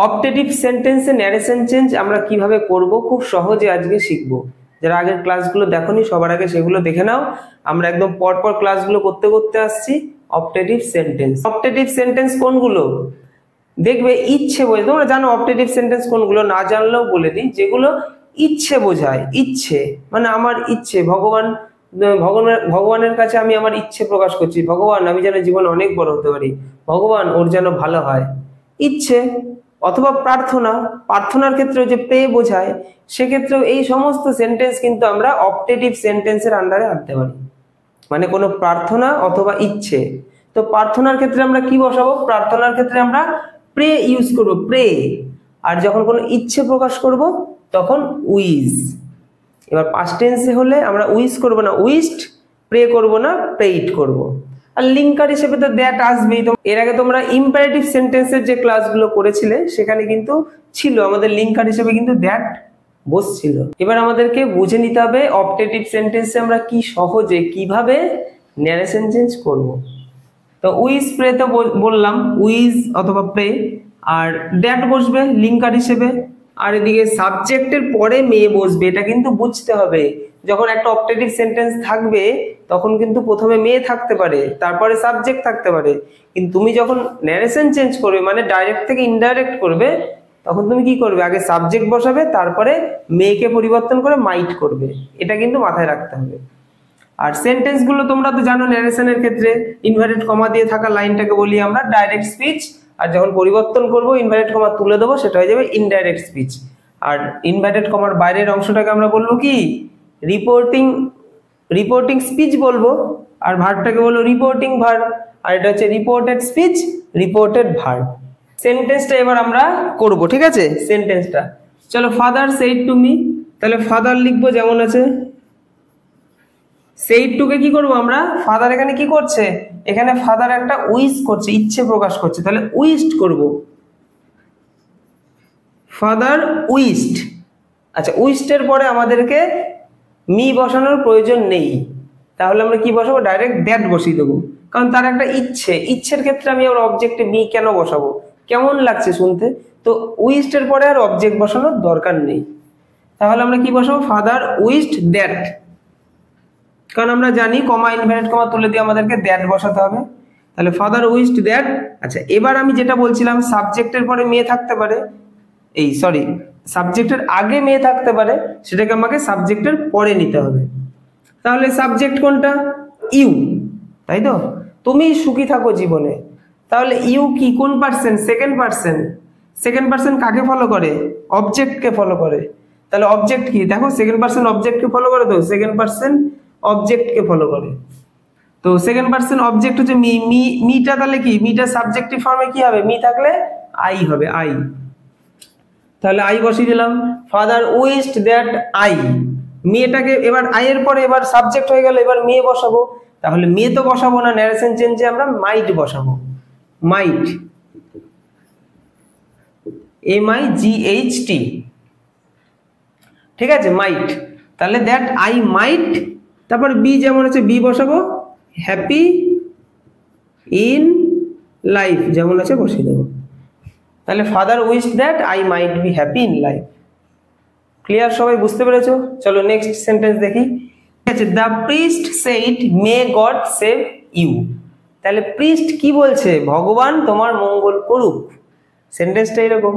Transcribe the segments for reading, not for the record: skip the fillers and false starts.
Optative সেন্টেন্সে narration change আমরা কিভাবে করব খুব সহজে আজকে শিখব। যারা আগের ক্লাসগুলো দেখোনি সবার আগে সেগুলো দেখে নাও। আমরা একদম পরপর ক্লাসগুলো করতে করতে আসছি। অপটেটিভ সেন্টেন্স কোনগুলো দেখবে ইচ্ছে বোঝায়, তোমরা জানো অপটেটিভ সেন্টেন্স কোনগুলো, না জানলেও বলে দিই। যেগুলো ইচ্ছে বোঝায়, ইচ্ছে মানে আমার ইচ্ছে, ভগবানের কাছে আমি আমার ইচ্ছে প্রকাশ করছি, ভগবান আমি যেন জীবনে অনেক বড় হতে পারি, ভগবান ওর যেন ভালো হয়, ইচ্ছে। অথবা প্রার্থনার ক্ষেত্রে যে প্রে বোঝায়, সেক্ষেত্রেও এই সমস্ত সেন্টেন্স কিন্তু আমরা অপটেটিভ সেন্টেন্সের আন্ডারে আনতে পারি, মানে কোনো প্রার্থনা অথবা ইচ্ছে। তো প্রার্থনার ক্ষেত্রে আমরা কি বসাবো? প্রার্থনার ক্ষেত্রে আমরা প্রে ইউজ করব, প্রে। আর যখন কোনো ইচ্ছে প্রকাশ করব তখন উইজ। এবার পাস্ট টেন্সে হলে আমরা উইজ করব না, উইশড, প্রে করব না, প্রেইড করব। আর লিঙ্কার হিসেবে তো দ্যাট আসবেই। এর আগে তোমরা ইম্পারেটিভ সেন্টেন্সের যে ক্লাসগুলো করেছিলে সেখানে কিন্তু ছিল আমাদের লিঙ্কার হিসেবে কিন্তু দ্যাট বসছিল। এবার আমাদেরকে বুঝে নিতে হবে অপটেটিভ সেন্টেন্সে আমরা কি সহজে কিভাবে ন্যারেশন চেঞ্জ করব। তো উইজ প্রে তো বললাম, উইজ অথবা প্রে, আর দ্যাট বসবে লিঙ্কার হিসেবে। আর এদিকে সাবজেক্টের পরে মেয়ে বসবে, এটা কিন্তু বুঝতে হবে। যখন একটা অপটেটিভ সেন্টেন্স থাকবে তখন কিন্তু প্রথমে মেয়ে থাকতে পারে, তারপরে সাবজেক্ট থাকতে পারে। কিন্তু তুমি যখন ন্যারেশন চেঞ্জ করবে, মানে ডাইরেক্ট থেকে ইনডাইরেক্ট করবে, তখন তুমি কি করবে? আগে সাবজেক্ট বসাবে, তারপরে মেয়েকে পরিবর্তন করে মাইট করবে। এটা কিন্তু মাথায় রাখতে হবে। আর সেন্টেন্স গুলো তোমরা তো জানো, ন্যারেশনের ক্ষেত্রে ইনভার্টেড কমা দিয়ে থাকা লাইনটাকে বলি আমরা ডাইরেক্ট স্পিচ, আর যখন পরিবর্তন করব ইনভার্টেড কমা তুলে দেবো সেটা হয়ে যাবে ইনডাইরেক্ট স্পিচ। আর ইনভার্টেড কমার বাইরের অংশটাকে আমরা বলবো কি? রিপোর্টিং স্পিচ বলবো। আর ভার্বটাকে বলবো রিপোর্টিং ভার্ব। আর এটা হচ্ছে রিপোর্টেড স্পিচ, রিপোর্টেড ভার্ব। সেন্টেন্সটা এবার আমরা করব, ঠিক আছে? সেন্টেন্সটা চলো, ফাদার সেইড টু মি। তাহলে ফাদার লিখবো যেমন আছে, সেইড টু কে কি করবো আমরা? ফাদার এখানে কি করছে? এখানে ফাদার একটা উইশ করছে, ইচ্ছে প্রকাশ করছে, তাহলে উইশড করব। Father wished. আচ্ছা, উইশডের পরে আমাদেরকে মি বসানোর প্রয়োজন নেই, তাহলে আমরা কি বসাবো? ডাইরেক্ট দ্যাট বসিয়ে দেবো। কারণ তার একটা ইচ্ছে, ইচ্ছের ক্ষেত্রে আমি আবার অবজেক্টে মি কেন বসাবো? কেমন লাগছে শুনতে? তো উইশডের পরে আর অবজেক্ট বসানোর দরকার নেই। তাহলে আমরা কি বসাবো? Father wished that. কারণ আমরা জানি কমা ইনভার্টেড কমা তুলে দিয়ে আমাদেরকে দ্যাট বসাতে হবে। তাহলে ফাদার উইশড দ্যাট। আচ্ছা, এবার আমি যেটা বলছিলাম, সাবজেক্টের পরে মেয়ে থাকতে পারে, সাবজেক্টের আগে মেয়ে থাকতে পারে, সেটাকে আমাকে সাবজেক্টের পরে নিতে হবে। তাহলে সাবজেক্ট কোনটা? ইউ, তাই তো? তুমি সুখী থাকো জীবনে। তাহলে ইউ কি, কোন person? Second person. Second person কাকে ফলো করে? অবজেক্টকে ফলো করে। তাহলে অবজেক্ট কি? দেখো, সেকেন্ড পার্সন অবজেক্টকে ফলো করে, তো সেকেন্ড পার্সন অবজেক্টকে ফলো করে। তো সেকেন্ড পার্সন অবজেক্ট হচ্ছে মি। মিটা তাহলে কি? মিটা সাবজেক্টিভ ফর্মে কি হবে? মি থাকলে আই হবে, আই। তাহলে আই বসিয়ে দিলাম। Father wished that I. মেয়েটাকে এবার আই এর পরে এবার সাবজেক্ট হয়ে গেল, এবার মেয়ে বসাবো। তাহলে মেয়ে তো বসাবো না, ন্যারেশন চেঞ্জে আমরা মাইট বসাবো। মাইট, MIGHT, ঠিক আছে? মাইট। তাহলে দ্যাট আই মাইট, তারপর বি যেমন আছে বি বসাবো, হ্যাপি ইন লাইফ যেমন আছে বসিয়ে দেবো। তাহলে father wish that I might be happy in life. Clear? সবাই বুঝতে পেরেছো? চলো নেক্সট সেন্টেন্স দেখি। ঠিক আছে, the priest said may God save you. তাহলে প্রিস্ট কি বলছে? ভগবান তোমার মঙ্গল করুক। সেন্টেন্সটা এরকম।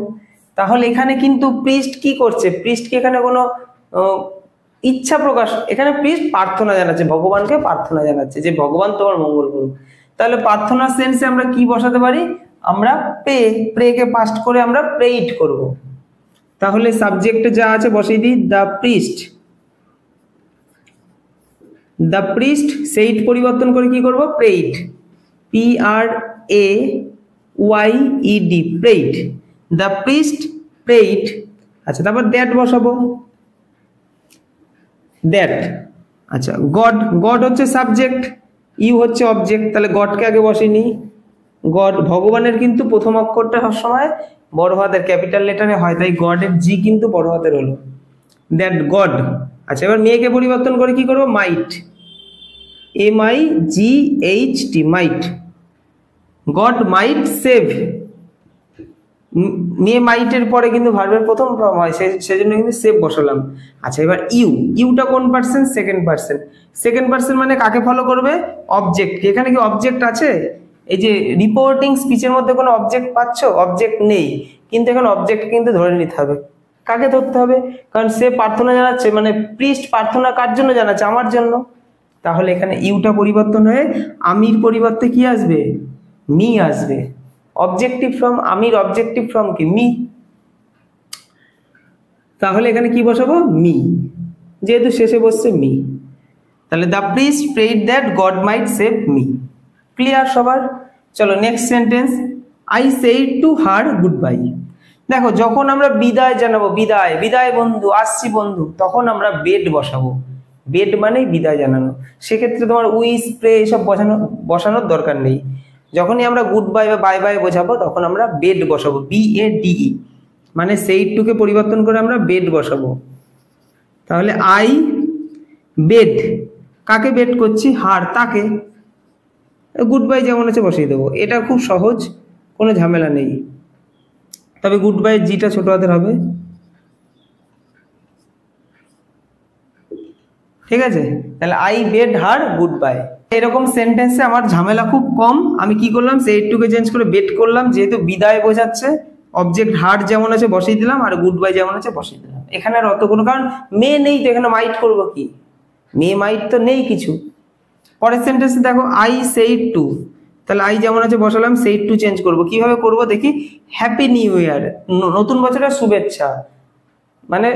তাহলে এখানে কিন্তু প্রিস্ট কি করছে? প্রিস্ট কি এখানে কোনো ইচ্ছা প্রকাশ? এখানে প্রিস্ট প্রার্থনা জানাচ্ছে, ভগবানকে প্রার্থনা জানাচ্ছে যে ভগবান তোমার মঙ্গল করুক। তাহলে প্রার্থনার সেন্সে আমরা কি বসাতে পারি? আমরা প্রে কে পাস্ট করে আমরা প্রেইড করব। তাহলে সাবজেক্টে যা আছে বসিয়ে দিই, the priest. The priest said পরিবর্তন করে কি করব? Prayed, PRAYED, prayed. The priest prayed. আচ্ছা, তারপর দ্যাট বসাবো, দ্যাট। আচ্ছা, গড হচ্ছে সাবজেক্ট, ইউ হচ্ছে অবজেক্ট, তাহলে গডকে আগে বসিয়ে নিই। গড, ভগবানের কিন্তু প্রথম অক্ষরটা সবসময় বড় হাতের ক্যাপিটাল লেটারে হয়, তাই গডের জি কিন্তু বড় হাতের হলো, দ্যাট গড। আচ্ছা, এবার মেয়েকে পরিবর্তন করে কি করবো? মাইট, MIGHT, মাইট। গড মাইট সেভ, মে মাইটের পরে কিন্তু ভার্বের প্রথম ফর্ম হয়, সেজন্য কিন্তু সেভ বসালাম। আচ্ছা, এবার ইউটা কোন person? Second person. Second person মানে কাকে ফলো করবে? অবজেক্ট। এখানে কি অবজেক্ট আছে? এই যে রিপোর্টিং স্পিচের মধ্যে কোনো অবজেক্ট পাচ্ছ? অবজেক্ট নেই, কিন্তু এখানে অবজেক্ট কিন্তু ধরে নিতে হবে। কাকে ধরতে হবে? কারণ সে প্রার্থনা জানাচ্ছে, মানে প্রিস্ট প্রার্থনা কার জন্য জানাচ্ছে? আমার জন্য। তাহলে এখানে ইউটা পরিবর্তন হয়ে আমির পরিবর্তে কি আসবে? মি আসবে। অবজেক্টিভ ফর্ম আমির, অবজেক্টিভ ফর্ম কি? মি। তাহলে এখানে কি বসাবো? মি, যেহেতু শেষে বসছে মি। তাহলে the priest prayed that God might save me. Clear সবার? চলো next sentence. I said to her good bye. দেখো, যখন আমরা বিদায় জানাবো, বিদায় বিদায় বন্ধু, আসছি বন্ধু, তখন আমরা বেড বসাবো। বেড মানেই বিদায় জানানো। সেক্ষেত্রে তোমার উইস, প্রে এসব বসানোর দরকার নেই। যখনই আমরা গুড বাই বা বাই বাই বোঝাবো, তখন আমরা বেড বসাবো, BADE। মানে সেই টুকে পরিবর্তন করে আমরা বেড বসাবো। তাহলে আই বেড, কাকে বেড করছি? হার, তাকে। গুড বাই যেমন আছে বসিয়ে দেবো। এটা খুব সহজ, কোনো ঝামেলা নেই। তবে গুড বাই জিটা ছোট হাতের হবে, ঠিক আছে? তাহলে I bed her good bye. এরকম সেন্টেন্সে আমার ঝামেলা খুব কম। আমি কি করলাম? সেই টুকে চেঞ্জ করে বেড করলাম, যেহেতু বিদায় বোঝাচ্ছে। অবজেক্ট হার যেমন আছে বসিয়ে দিলাম, আর গুড বাই যেমন আছে বসিয়ে দিলাম। এখানে আর অত কোনো, কারণ মে নেই তো, এখানে মাইট করবো কি? মে মাইট তো নেই কিছু। পরের সেন্টেন্সে দেখো, আই সেইড টু। তাহলে আই যেমন আছে বসালাম, সেইড টু চেঞ্জ করবো। কিভাবে করব দেখি। হ্যাপি নিউ ইয়ার, নতুন বছরের শুভেচ্ছা, মানে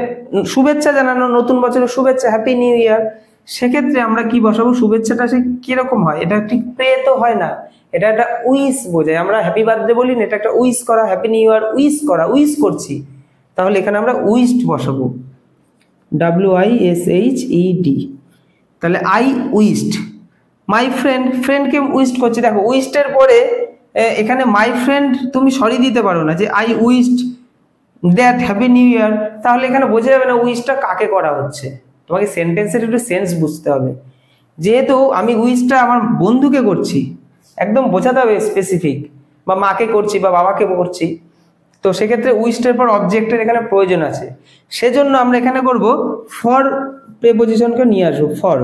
শুভেচ্ছা জানানো, নতুন বছরের শুভেচ্ছা, হ্যাপি নিউ ইয়ার। সেক্ষেত্রে আমরা কি বসাবো? শুভেচ্ছাটা সে কিরকম হয়? এটা ঠিক প্রে তো হয় না, এটা একটা উইস বোঝায়। আমরা হ্যাপি বার্থডে বলি না, এটা একটা উইস করা, হ্যাপি নিউ ইয়ার উইস করা, উইস করছি। তাহলে এখানে আমরা উইসড বসাবো, WISHED। তাহলে আই উইসড মাই ফ্রেন্ড, ফ্রেন্ডকে উইসড করছি। দেখো, উইসডের পরে এখানে মাই ফ্রেন্ড তুমি সরি দিতে পারো না, যে I wished that happy new year. তাহলে এখানে বোঝা যাবে না উইশটা কাকে করা হচ্ছে। তোমাকে সেন্টেন্সের একটু সেন্স বুঝতে হবে। যেহেতু আমি উইশটা আমার বন্ধুকে করছি, একদম বোঝাতে হবে স্পেসিফিক, বা মাকে করছি বা বাবাকে করছি, তো সেক্ষেত্রে উইশটার পর অবজেক্টের এখানে প্রয়োজন আছে। সেজন্য আমরা এখানে করব ফর প্রেপোজিশনকে নিয়ে আসবো। ফর,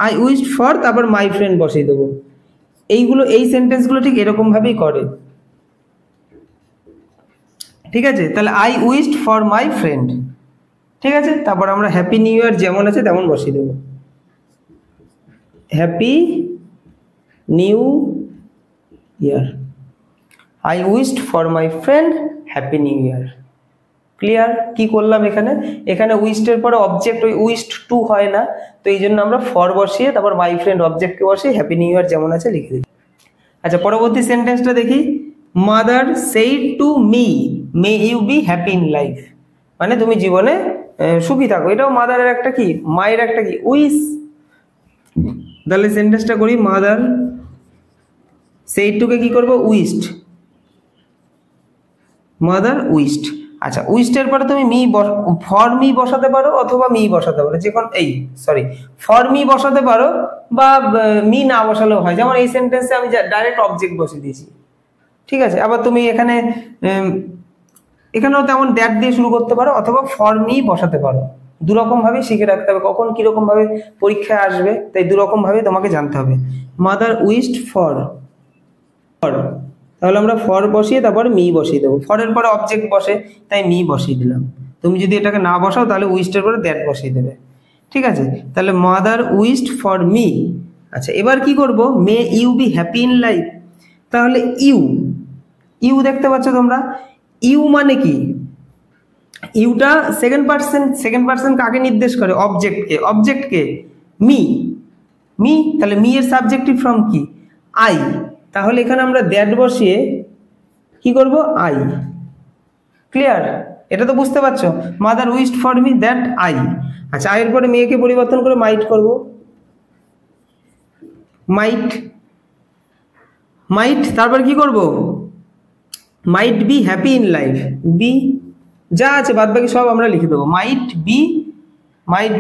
আই উইশড ফর, তারপর মাই ফ্রেন্ড বসিয়ে দেবো। এইগুলো, এই সেন্টেন্সগুলো ঠিক এরকম ভাবেই করে, ঠিক আছে? তাহলে I wished for my friend, ঠিক আছে? তারপর আমরা হ্যাপি নিউ ইয়ার যেমন আছে তেমন বসিয়ে দেবো, happy new year. I wished for my friend happy new year. Clear? কি করলাম এখানে? এখানে উইশডের পরে অবজেক্ট ওই উইশড টু হয় না, তো এই জন্য আমরা ফর বসিয়ে তারপর মাই ফ্রেন্ড অবজেক্টকে বসিয়ে হ্যাপি নিউ ইয়ার যেমন আছে লিখে দিই। আচ্ছা, পরবর্তী সেন্টেন্সটা দেখি। Mother said to me may you be happy in life. মানে তুমি জীবনে সুখী থাকো। এটাও মাদারের একটা কি, মায়ের একটা কি, উইশ। তাহলে সেন্টেন্সটা করি, মাদার সেইড টুকে কি করবো? Wished, mother wished. আচ্ছা, উইশডের পরে তুমি ফর মি বসাতে পারো অথবা মি বসাতে পারো, যে কোন ফর মি বসাতে পারো, বা মি না বসালেও হয়। যেমন এই সেন্টেন্সে আমি ডাইরেক্ট অবজেক্ট বসিয়ে দিয়েছি, ঠিক আছে? আবার তুমি এখানেও তেমন দ্যাট দিয়ে শুরু করতে পারো, অথবা ফর মি বসাতে পারো। দুরকম ভাবে শিখে রাখতে হবে, কখন কিরকম ভাবে পরীক্ষায় আসবে, তাই দুরকম ভাবে তোমাকে জানতে হবে। মাদার উইশড ফর, তাহলে আমরা ফর বসিয়ে তারপর মি বসিয়ে দেবো। ফরের পরে অবজেক্ট বসে, তাই মি বসিয়ে দিলাম। তুমি যদি এটাকে না বসাও তাহলে উইশডের পরে দ্যাট বসিয়ে দেবে, ঠিক আছে? তাহলে মাদার উইশড ফর মি। আচ্ছা, এবার কি করব? May you be happy in life. তাহলে ইউ দেখতে পাচ্ছ তোমরা? ইউ মানে কি? ইউটা সেকেন্ড পার্সন কাকে নির্দেশ করে? অবজেক্টকে মি। তাহলে মি এর সাবজেক্টিভ ফর্ম কি? আই। তাহলে এখানে আমরা দ্যাট বসিয়ে কি করব? আই। ক্লিয়ার? এটা তো বুঝতে পারছো? Mother wished for me that I. আচ্ছা, আয়ের পরে মেয়েকে পরিবর্তন করে মাইট করব, মাইট। তারপর কি করব? Might be happy in life. Be যা আছে বাদ বাকি সব আমরা লিখে দেবো। মাইট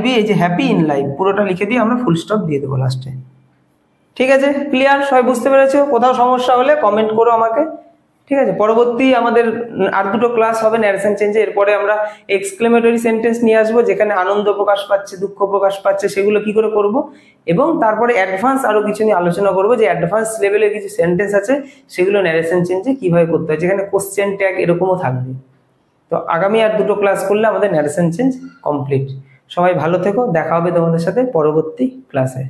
বি এই যে হ্যাপি ইন লাইফ পুরোটা লিখে দিয়ে আমরা ফুল স্টপ দিয়ে দেবো লাস্টে। ঠিক আছে? ক্লিয়ার? সবাই বুঝতে পেরেছো? কোথাও সমস্যা হলে কমেন্ট করো আমাকে। ঠিক আছে, পরবর্তী আমাদের আর দুটো ক্লাস হবে ন্যারেশন চেঞ্জে। এরপরে আমরা এক্সক্লেমেটরি সেন্টেন্স নিয়ে আসবো, যেখানে আনন্দ প্রকাশ পাচ্ছে, দুঃখ প্রকাশ পাচ্ছে, সেগুলো কি করে করব। এবং তারপরে অ্যাডভান্স আরো কিছু নিয়ে আলোচনা করবো, যে অ্যাডভান্স লেভেলের কিছু সেন্টেন্স আছে সেগুলো ন্যারেশন চেঞ্জে কিভাবে করতে হয়, যেখানে কোশ্চেন ট্যাগ এরকমও থাকবে। তো আগামী আর দুটো ক্লাস করলে আমাদের ন্যারেশন চেঞ্জ কমপ্লিট। সবাই ভালো থেকো, দেখা হবে তোমাদের সাথে পরবর্তী ক্লাসে।